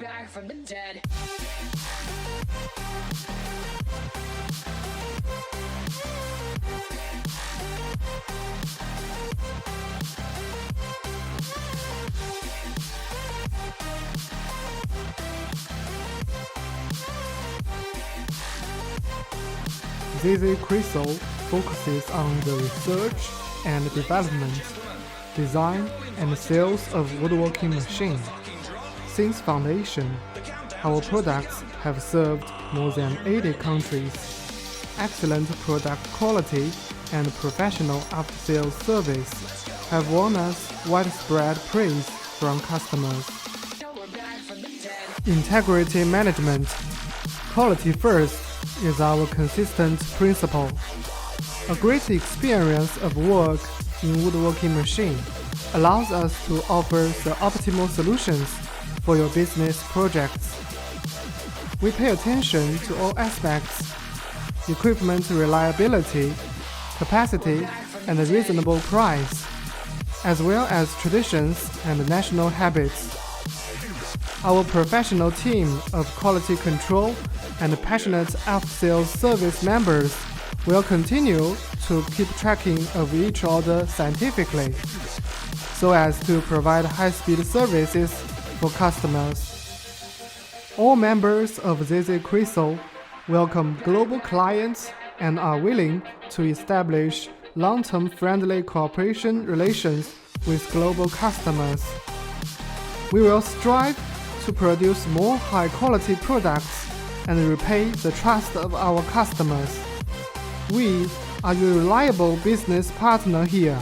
back from the dead. ZZ Crystal focuses on the research and development, design and sales of woodworking machines. Since foundation, our products have served more than 80 countries. Excellent product quality and professional after-sales service have won us widespread praise from customers. Integrity management. Quality first is our consistent principle. A great experience of work in woodworking machine allows us to offer the optimal solutions for your business projects. We pay attention to all aspects: equipment reliability, capacity, and a reasonable price, as well as traditions and national habits. Our professional team of quality control and passionate after-sales service members will continue to keep tracking of each order scientifically, so as to provide high-speed services for customers. All members of ZZ Crystal welcome global clients and are willing to establish long-term friendly cooperation relations with global customers. We will strive to produce more high-quality products and repay the trust of our customers. We are your reliable business partner here.